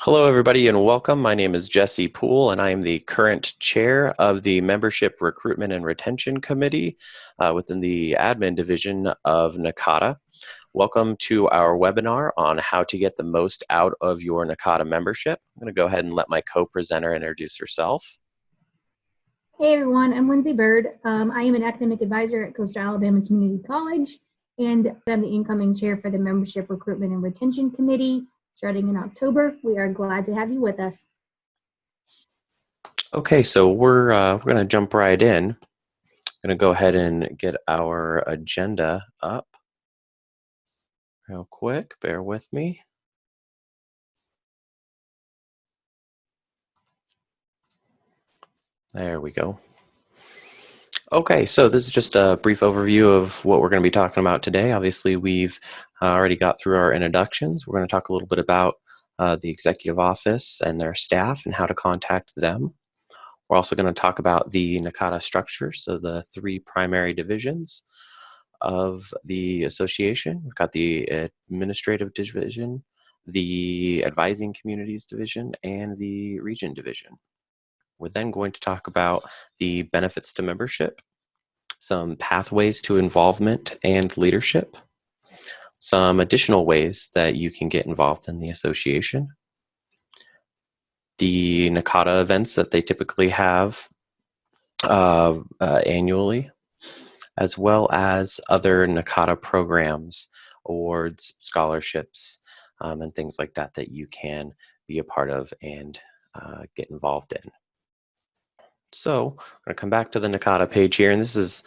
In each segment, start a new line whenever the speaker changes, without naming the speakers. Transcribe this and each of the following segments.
Hello, everybody, and welcome. My name is Jesse Poole, and I am the current chair of the Membership Recruitment and Retention Committee within the admin division of NACADA. Welcome to our webinar on how to get the most out of your NACADA membership. I'm going to go ahead and let my co-presenter introduce herself.
Hey everyone, I'm Lindsay Bird. I am an academic advisor at Coastal Alabama Community College, and I'm the incoming chair for the Membership Recruitment and Retention Committee. Starting in October, we are glad to have you with us.
Okay, so we're going to jump right in. I'm going to go ahead and get our agenda up real quick. Bear with me. There we go. Okay, so this is just a brief overview of what we're going to be talking about today. Obviously, we've already got through our introductions. We're going to talk a little bit about the executive office and their staff and how to contact them. We're also going to talk about the NACADA structure, so the three primary divisions of the association. We've got the administrative division, the advising communities division, and the region division. We're then going to talk about the benefits to membership, some pathways to involvement and leadership, some additional ways that you can get involved in the association, the NACADA events that they typically have annually, as well as other NACADA programs, awards, scholarships, and things like that that you can be a part of and get involved in. So we're going to come back to the NACADA page here, and this is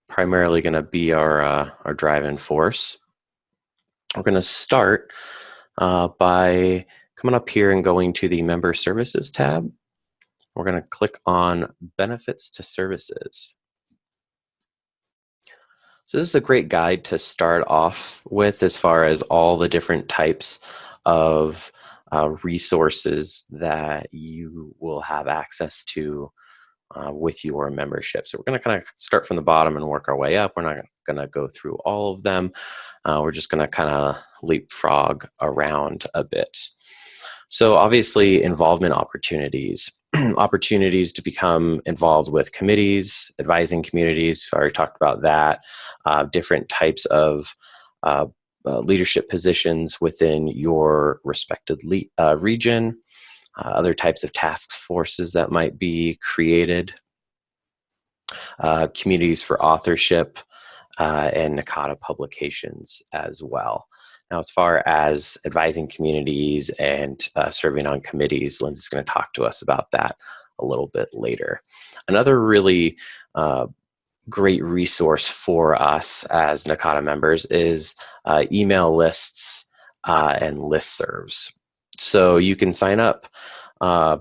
primarily going to be our driving force. We're going to start by coming up here and going to the Member Services tab. We're going to click on Benefits to Services. So this is a great guide to start off with as far as all the different types of resources that you will have access to with your membership. So we're going to kind of start from the bottom and work our way up. We're not going to go through all of them. We're just going to kind of leapfrog around a bit. So obviously involvement opportunities. Opportunities to become involved with committees, advising communities, I already talked about that, different types of leadership positions within your respected region, other types of task forces that might be created, communities for authorship, and NACADA publications as well. Now, as far as advising communities and serving on committees, Lindsay's going to talk to us about that a little bit later. Another really great resource for us as NACADA members is email lists and listservs. So you can sign up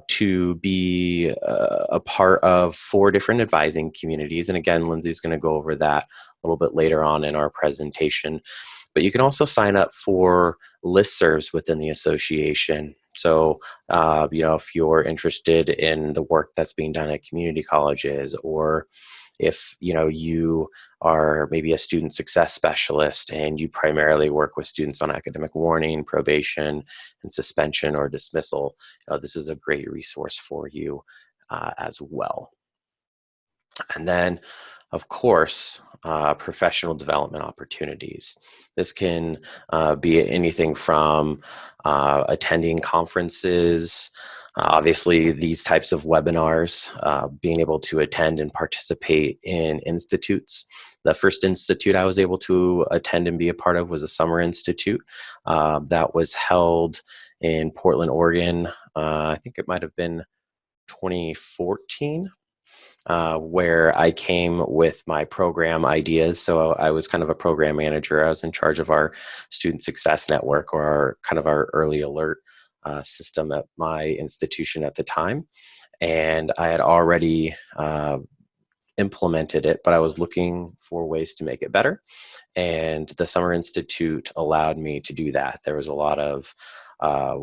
to be a part of 4 different advising communities. And again, Lindsay's going to go over that a little bit later on in our presentation. But you can also sign up for listservs within the association. So, if you're interested in the work that's being done at community colleges, or if, you are maybe a student success specialist and you primarily work with students on academic warning, probation, and suspension or dismissal, this is a great resource for you as well. And then, of course, professional development opportunities. This can be anything from attending conferences, obviously these types of webinars, being able to attend and participate in institutes. The first institute I was able to attend and be a part of was a summer institute that was held in Portland, Oregon. I think it might have been 2014. Where I came with my program ideas. So I was kind of a program manager. I was in charge of our student success network, or our early alert system at my institution at the time. And I had already implemented it, but I was looking for ways to make it better. And the Summer Institute allowed me to do that. There was a lot of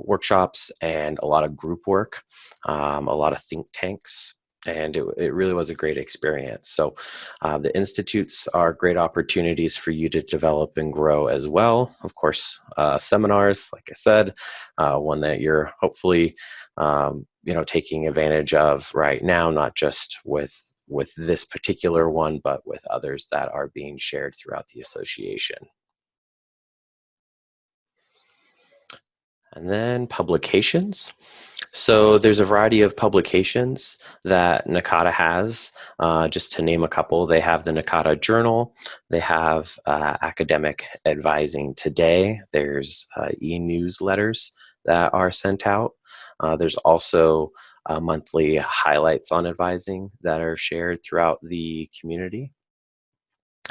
workshops and a lot of group work, a lot of think tanks and it really was a great experience. So the institutes are great opportunities for you to develop and grow as well. Of course, seminars, like I said, one that you're hopefully taking advantage of right now, not just with this particular one, but with others that are being shared throughout the association. And then publications. So there's a variety of publications that NACADA has. Just to name a couple, they have the NACADA Journal. They have Academic Advising Today. There's e-newsletters that are sent out. There's also monthly highlights on advising that are shared throughout the community.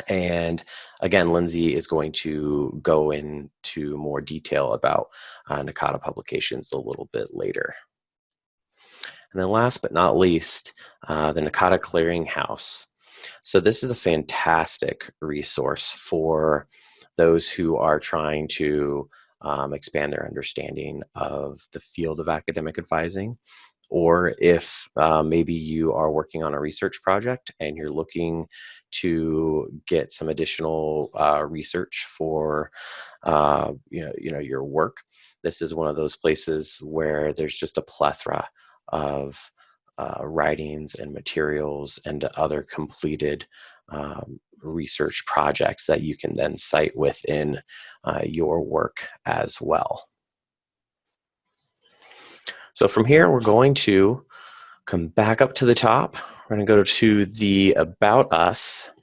And again, Lindsay is going to go into more detail about NACADA publications a little bit later. And then last but not least, the NACADA Clearinghouse. So this is a fantastic resource for those who are trying to expand their understanding of the field of academic advising, or if maybe you are working on a research project and you're looking to get some additional research for your work. This is one of those places where there's just a plethora of writings and materials and other completed research projects that you can then cite within your work as well. So from here, we're going to come back up to the top. We're going to go to the About Us,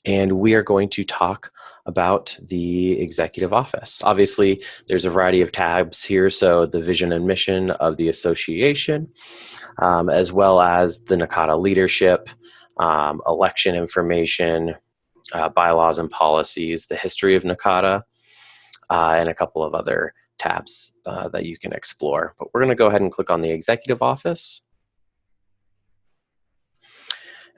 and we are going to talk about the executive office. Obviously, there's a variety of tabs here, so the vision and mission of the association, as well as the NACADA leadership, election information, bylaws and policies, the history of NACADA, and a couple of other tabs that you can explore. But we're going to go ahead and click on the executive office.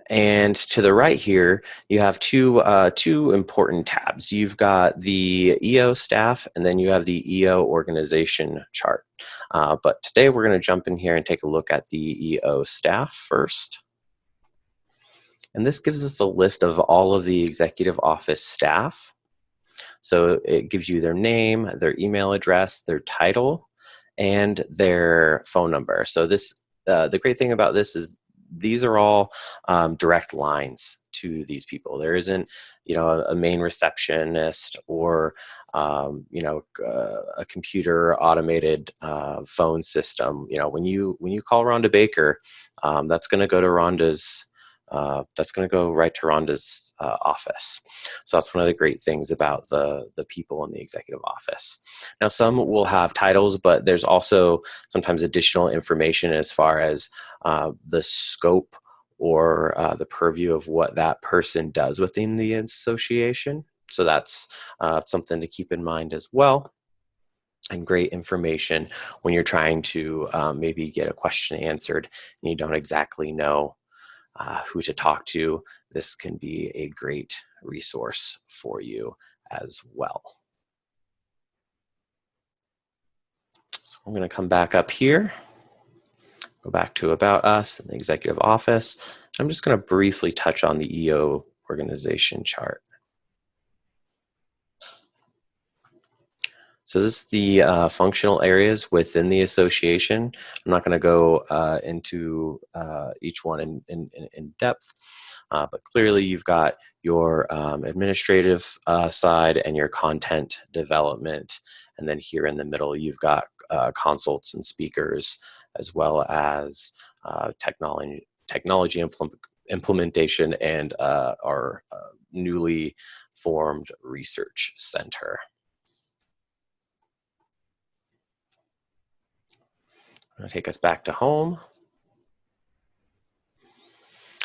And to the right here, you have two important tabs. You've got the EO staff, and then you have the EO organization chart. But today we're going to jump in here and take a look at the EO staff first. And this gives us a list of all of the executive office staff. So it gives you their name, their email address, their title, and their phone number. So this, the great thing about this is these are all direct lines to these people. There isn't, a main receptionist or, a computer automated phone system. When you call Rhonda Baker, that's going to go to Rhonda's. That's going to go right to Rhonda's office. So that's one of the great things about the people in the executive office. Now, some will have titles, but there's also sometimes additional information as far as the scope or the purview of what that person does within the association. So that's something to keep in mind as well. And great information when you're trying to maybe get a question answered and you don't exactly know who to talk to. This can be a great resource for you as well. So I'm going to come back up here, go back to About Us and the executive office. I'm just going to briefly touch on the EO organization chart. So this is the functional areas within the association. I'm not going to go into each one in depth, but clearly you've got your administrative side and your content development. And then here in the middle, you've got consults and speakers, as well as technology implementation and our newly formed research center. I'm going to take us back to home.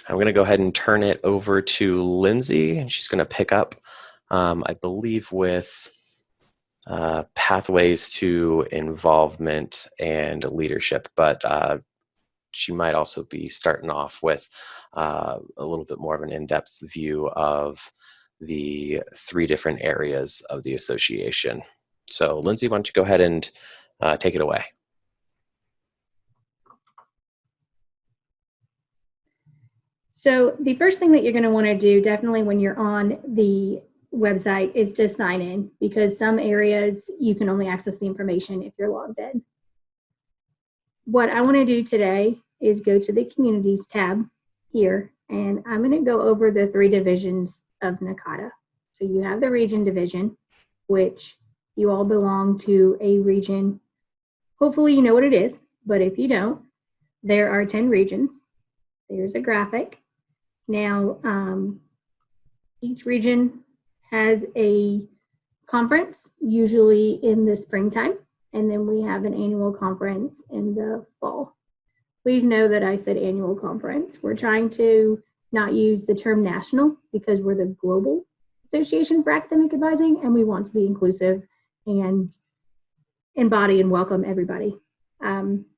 I'm going to go ahead and turn it over to Lindsay, and she's going to pick up, I believe, with pathways to involvement and leadership, but she might also be starting off with a little bit more of an in-depth view of the 3 different areas of the association. So Lindsay, why don't you go ahead and take it away?
So the first thing that you're going to want to do definitely when you're on the website is to sign in, because some areas you can only access the information if you're logged in. What I want to do today is go to the Communities tab here, and I'm going to go over the 3 divisions of NACADA. So you have the region division, which you all belong to a region. Hopefully you know what it is, but if you don't, there are 10 regions. There's a graphic. Now, each region has a conference, usually in the springtime, and then we have an annual conference in the fall. Please know that I said annual conference. We're trying to not use the term national because we're the Global Association for Academic Advising, and we want to be inclusive and embody and welcome everybody.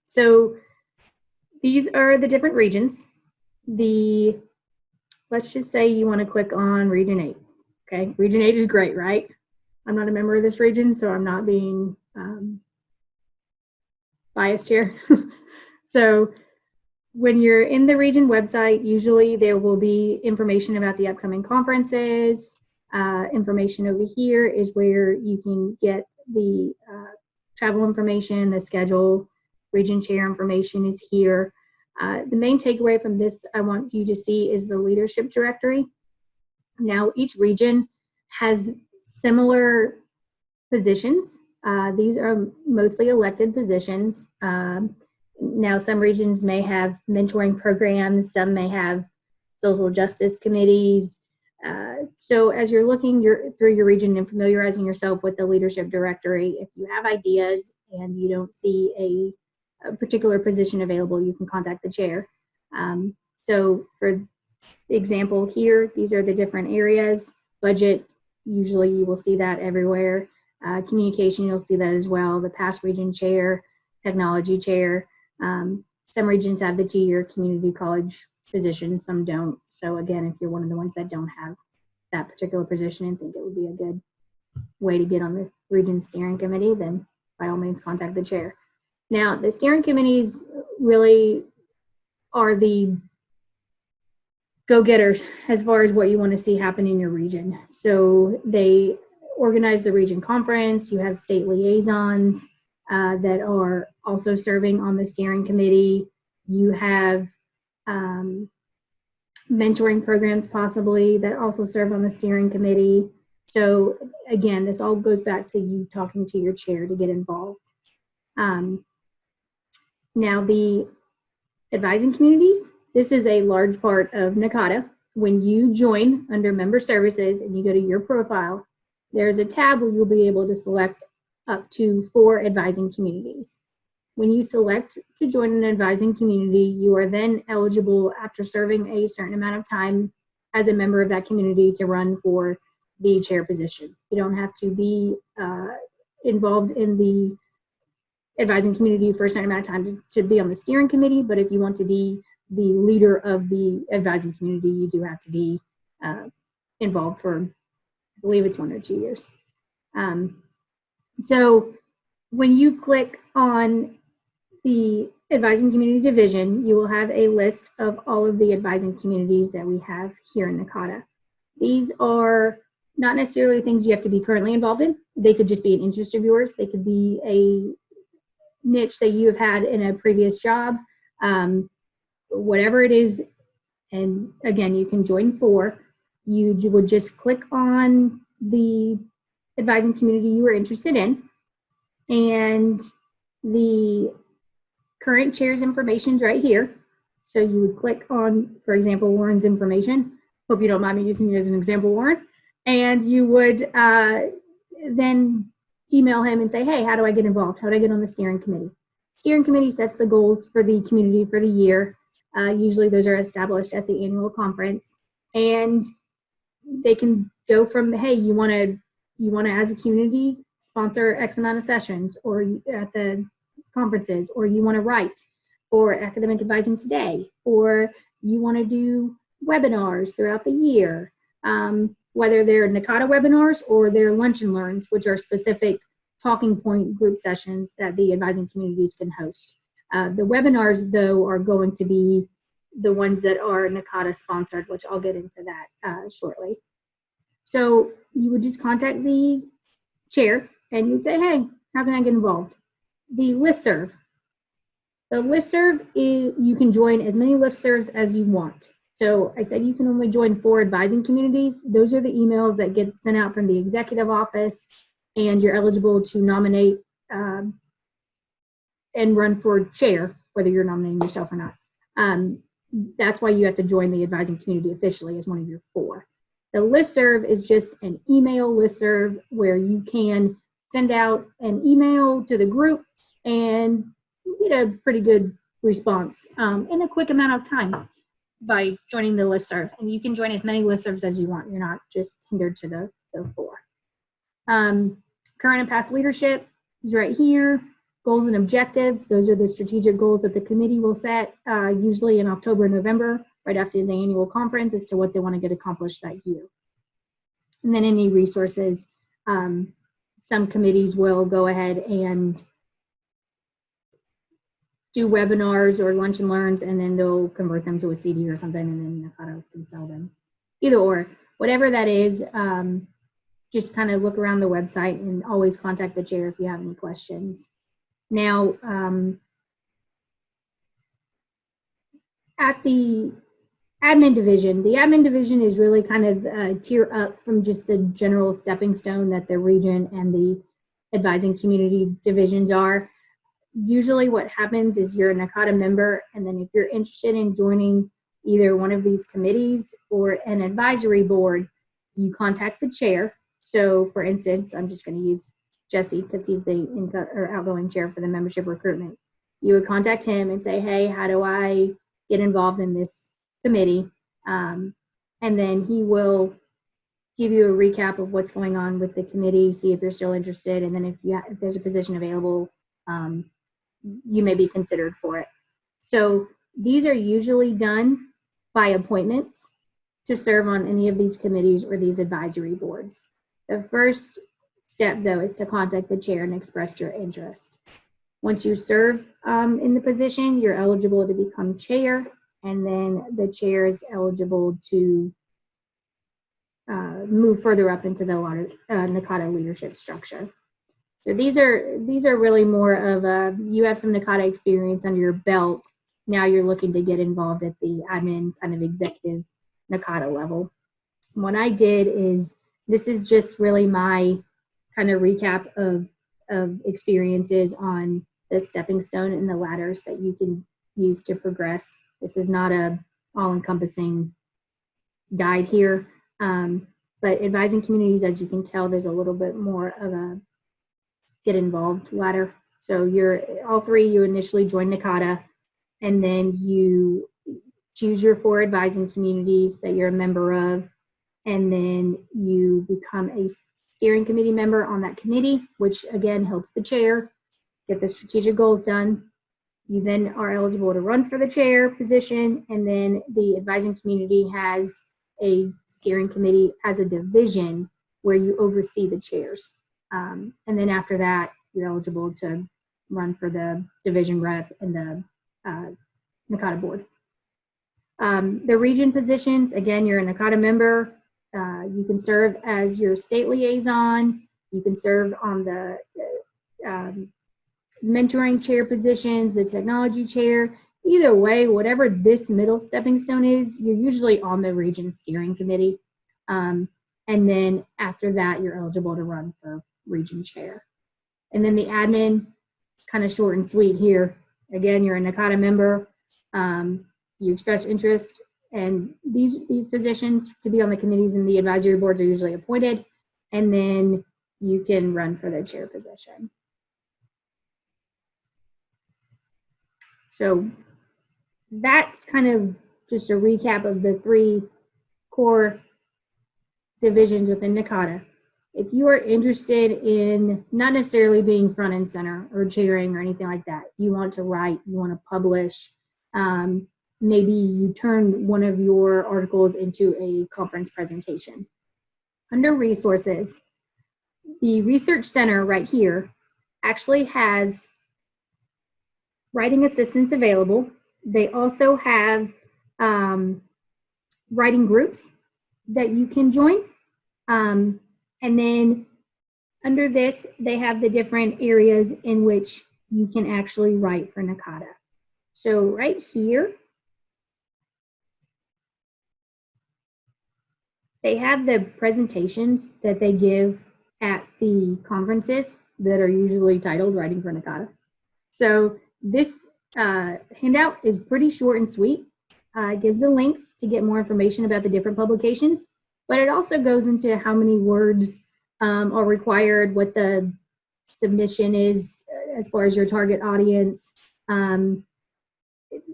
So these are the different regions. Let's just say you want to click on Region 8. Okay, Region 8 is great, right? I'm not a member of this region, so I'm not being biased here. So when you're in the region website, usually there will be information about the upcoming conferences. Information over here is where you can get the travel information, the schedule. Region chair information is here. The main takeaway from this I want you to see is the leadership directory. Now, each region has similar positions. These are mostly elected positions. Now, some regions may have mentoring programs, some may have social justice committees. So as you're looking through your region and familiarizing yourself with the leadership directory, if you have ideas and you don't see a particular position available, you can contact the chair. So for example here, these are the different areas. Budget, usually you will see that everywhere. Communication, you'll see that as well. The past region chair, technology chair. Some regions have the 2-year community college position, some don't. So again, if you're one of the ones that don't have that particular position and think it would be a good way to get on the region steering committee, then by all means contact the chair. Now, the steering committees really are the go-getters as far as what you want to see happen in your region. So they organize the region conference. You have state liaisons that are also serving on the steering committee. You have mentoring programs possibly that also serve on the steering committee. So again, this all goes back to you talking to your chair to get involved. Now, the advising communities, this is a large part of NACADA. When you join under member services and you go to your profile, there's a tab where you'll be able to select up to 4 advising communities. When you select to join an advising community, you are then eligible, after serving a certain amount of time as a member of that community, to run for the chair position. You don't have to be involved in the advising community for a certain amount of time to be on the steering committee, but if you want to be the leader of the advising community, you do have to be involved for, I believe it's 1 or 2 years. So when you click on the advising community division, you will have a list of all of the advising communities that we have here in NACADA. These are not necessarily things you have to be currently involved in. They could just be an interest of yours. They could be a niche that you have had in a previous job, whatever it is. And again, you can join 4. You would just click on the advising community you were interested in, and the current chair's information is right here. So you would click on, for example, Warren's information. Hope you don't mind me using you as an example, Warren. And you would then email him and say, hey, how do I get involved? How do I get on the steering committee? Steering committee sets the goals for the community for the year. Usually those are established at the annual conference. And they can go from, hey, you want to, as a community, sponsor X amount of sessions or at the conferences, or you want to write for Academic Advising Today, or you want to do webinars throughout the year, whether they're NACADA webinars or they're lunch and learns, which are specific talking point group sessions that the advising communities can host. The webinars, though, are going to be the ones that are NACADA sponsored, which I'll get into that shortly. So you would just contact the chair and you'd say, hey, how can I get involved? The listserv. The listserv is, you can join as many listservs as you want. So I said you can only join 4 advising communities. Those are the emails that get sent out from the executive office, and you're eligible to nominate and run for chair, whether you're nominating yourself or not. That's why you have to join the advising community officially as one of your 4. The listserv is just an email listserv where you can send out an email to the group and you get a pretty good response in a quick amount of time by joining the listserv. And you can join as many listservs as you want. You're not just hindered to the 4. Current and past leadership is right here. Goals and objectives. Those are the strategic goals that the committee will set usually in October, November, right after the annual conference, as to what they want to get accomplished that year. And then any resources. Some committees will go ahead and do webinars or lunch and learns, and then they'll convert them to a CD or something, and then NACADA can sell them. Either or, whatever that is, just kind of look around the website and always contact the chair if you have any questions. Now, at the admin division is really kind of a tier up from just the general stepping stone that the region and the advising community divisions are. Usually what happens is you're a NACADA member, and then if you're interested in joining either one of these committees or an advisory board, you contact the chair. So for instance, I'm just going to use Jesse because he's the outgoing chair for the membership recruitment. You would contact him and say, hey, how do I get involved in this committee? And then he will give you a recap of what's going on with the committee, see if you're still interested, and then if there's a position available, you may be considered for it. So these are usually done by appointments to serve on any of these committees or these advisory boards. The first step, though, is to contact the chair and express your interest. Once you serve in the position, you're eligible to become chair, and then the chair is eligible to move further up into the NACADA leadership structure. So these are really more of you have some NACADA experience under your belt. Now you're looking to get involved at the admin kind of executive NACADA level. And what I did is, this is just really my kind of recap of experiences on the stepping stone and the ladders that you can use to progress. This is not a all-encompassing guide here, but advising communities, as you can tell, there's a little bit more of a get involved ladder. So all 3, you initially join NACADA, and then you choose your 4 advising communities that you're a member of, and then you become a steering committee member on that committee, which again helps the chair get the strategic goals done. You then are eligible to run for the chair position, and then the advising community has a steering committee as a division where you oversee the chairs. And then after that, you're eligible to run for the division rep and the NACADA board. The region positions, again, you're a NACADA member. You can serve as your state liaison. You can serve on the mentoring chair positions, the technology chair. Either way, whatever this middle stepping stone is, you're usually on the region steering committee. And then after that, you're eligible to run for region chair. And then the admin, kind of short and sweet here. Again, you're a NACADA member. You express interest, and these positions to be on the committees and the advisory boards are usually appointed, and then you can run for the chair position. So that's kind of just a recap of the 3 core divisions within NACADA. If you are interested in not necessarily being front and center or chairing or anything like that, you want to write, you want to publish, maybe you turn one of your articles into a conference presentation. Under resources, the Research Center right here actually has writing assistance available. They also have writing groups that you can join. And then under this, they have the different areas in which you can actually write for NACADA. So right here, they have the presentations that they give at the conferences that are usually titled Writing for NACADA. So this handout is pretty short and sweet. It gives the links to get more information about the different publications, but it also goes into how many words are required, what the submission is as far as your target audience,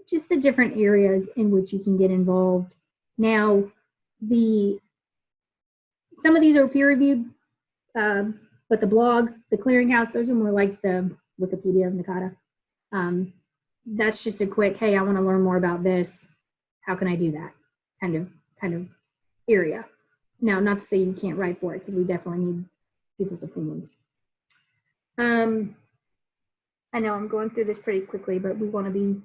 just the different areas in which you can get involved. Now, some of these are peer-reviewed, but the blog, the clearinghouse, those are more like the Wikipedia of NACADA. That's just a quick, hey, I want to learn more about this. How can I do that? Kind of area. Now, not to say you can't write for it, because we definitely need people's opinions. I know I'm going through this pretty quickly, but we want to be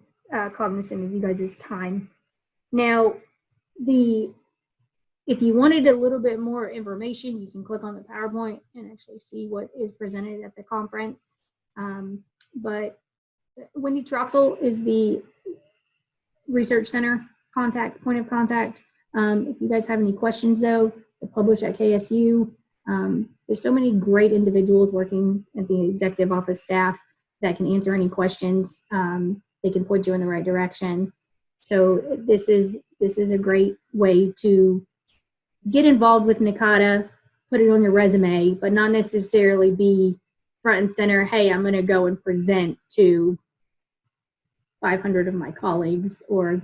cognizant of you guys' time. Now, if you wanted a little bit more information, you can click on the PowerPoint and actually see what is presented at the conference. But Wendy Troxel is the Research Center point of contact. If you guys have any questions, though, they publish at KSU. There's so many great individuals working at the executive office staff that can answer any questions. They can point you in the right direction. So this is a great way to get involved with NACADA, put it on your resume, but not necessarily be front and center, hey, I'm going to go and present to 500 of my colleagues or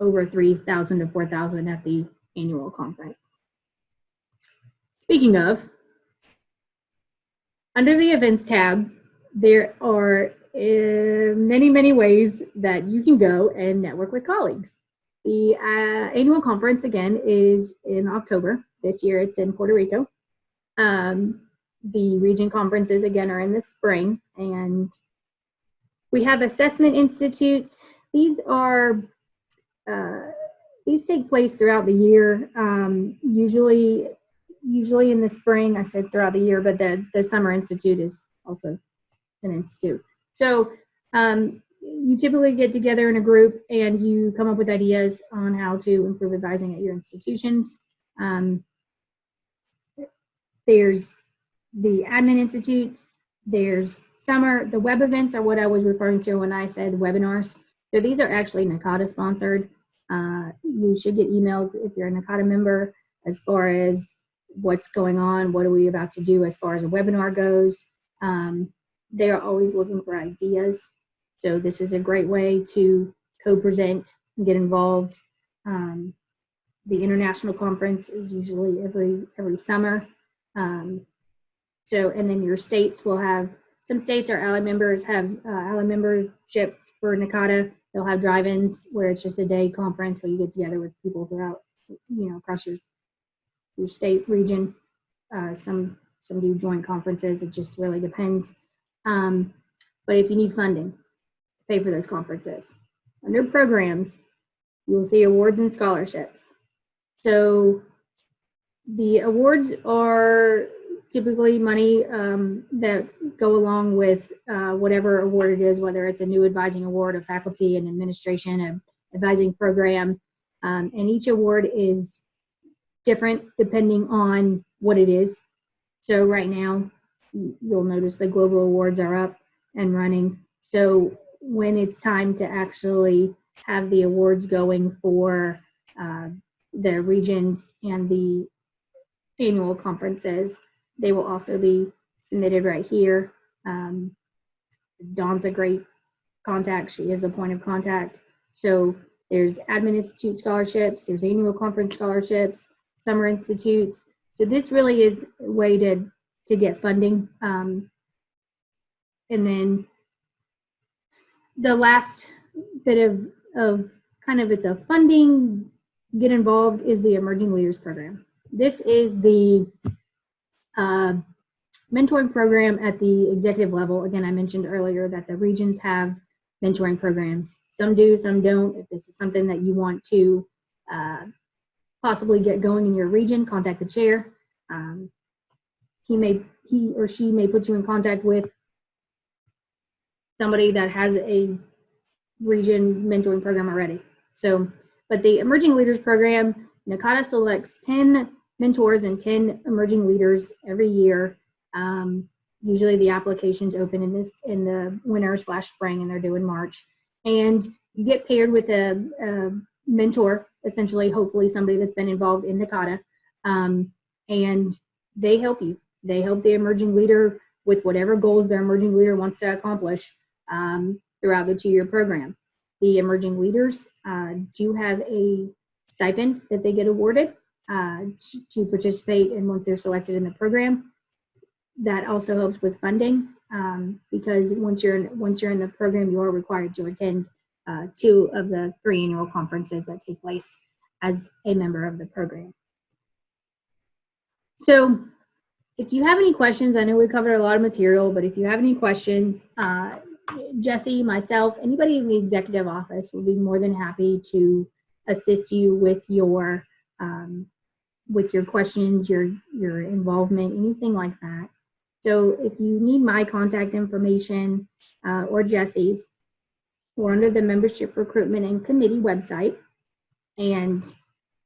over 3,000 to 4,000 at the annual conference. Speaking of, under the events tab, there are many, many ways that you can go and network with colleagues. The annual conference, again, is in October. This year it's in Puerto Rico. The region conferences, again, are in the spring. And we have assessment institutes. These take place throughout the year. Usually in the spring, I said throughout the year, but the Summer Institute is also an institute. So you typically get together in a group and you come up with ideas on how to improve advising at your institutions. There's the admin institutes, there's summer, the web events are what I was referring to when I said webinars. So these are actually NACADA sponsored. You should get emailed if you're a NACADA member as far as what's going on, what are we about to do as far as a webinar goes. They're always looking for ideas. So this is a great way to co-present and get involved. The international conference is usually every summer. And then your states will have, some states are ally members, have ally membership for NACADA. They'll have drive-ins where it's just a day conference where you get together with people throughout, across your state region. Some do joint conferences. It just really depends. But if you need funding, pay for those conferences. Under programs, you'll see awards and scholarships. So the awards are typically money that go along with whatever award it is, whether it's a new advising award, a faculty and administration, an advising program. And each award is different depending on what it is. So right now, you'll notice the global awards are up and running. So when it's time to actually have the awards going for the regions and the annual conferences, they will also be submitted right here. Dawn's a great contact. She is a point of contact. So there's Admin Institute scholarships, there's annual conference scholarships, summer institutes. So this really is a way to get funding. And then the last bit of kind of it's a funding, get involved, is the Emerging Leaders Program. This is the mentoring program at the executive level. Again, I mentioned earlier that the regions have mentoring programs. Some do, some don't. If this is something that you want to possibly get going in your region, contact the chair. He or she may put you in contact with somebody that has a region mentoring program already. So, but the Emerging Leaders Program, NACADA selects 10 mentors and 10 emerging leaders every year. Usually the applications open in the winter/spring, and they're due in March. And you get paired with a mentor, essentially, hopefully somebody that's been involved in NACADA, and they help you. They help the emerging leader with whatever goals their emerging leader wants to accomplish throughout the 2-year program. The emerging leaders do have a stipend that they get awarded to participate in once they're selected in the program. That also helps with funding because once you're in the program, you are required to attend 2 of the 3 annual conferences that take place as a member of the program. So if you have any questions, I know we covered a lot of material, but if you have any questions, Jesse, myself, anybody in the executive office will be more than happy to assist you with your questions, your involvement, anything like that. So if you need my contact information or Jesse's, we're under the Membership Recruitment and Committee website, and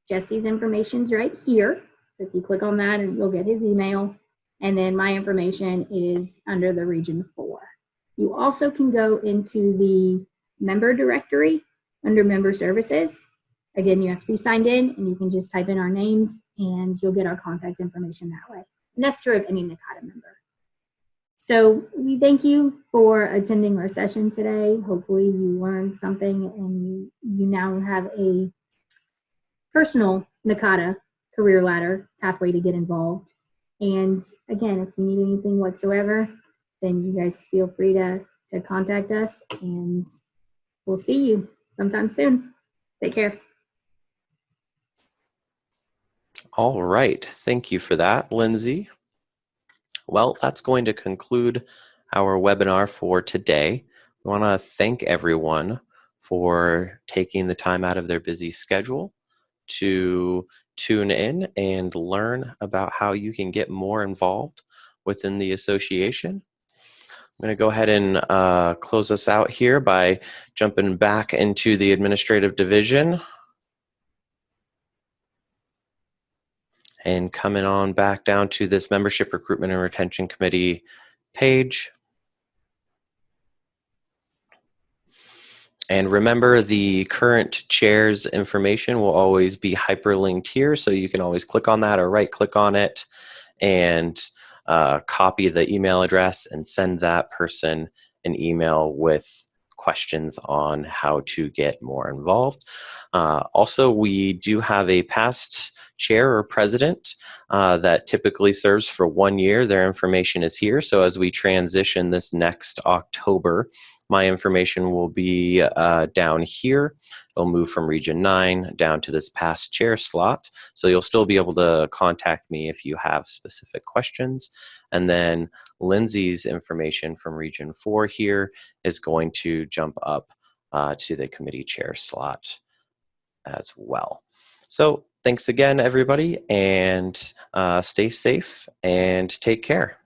Jesse's information's right here. So if you click on that, and you'll get his email, and then my information is under the Region 4. You also can go into the member directory under Member Services. Again, you have to be signed in, and you can just type in our names, and you'll get our contact information that way. And that's true of any NACADA member. So we thank you for attending our session today. Hopefully you learned something, and you now have a personal NACADA career ladder pathway to get involved. And again, if you need anything whatsoever, then you guys feel free to contact us, and we'll see you sometime soon. Take care.
All right. Thank you for that, Lindsay. Well, that's going to conclude our webinar for today. We want to thank everyone for taking the time out of their busy schedule to tune in and learn about how you can get more involved within the association. I'm going to go ahead and close us out here by jumping back into the administrative division and coming on back down to this Membership Recruitment and Retention Committee page. And remember, the current chair's information will always be hyperlinked here, so you can always click on that or right-click on it and copy the email address and send that person an email with questions on how to get more involved. Also, we do have a past chair or president that typically serves for 1 year. Their information is here. So as we transition this next October, my information will be down here. It'll move from Region 9 down to this past chair slot. So you'll still be able to contact me if you have specific questions. And then Lindsay's information from Region 4 here is going to jump up to the committee chair slot as well. So thanks again, everybody, and stay safe and take care.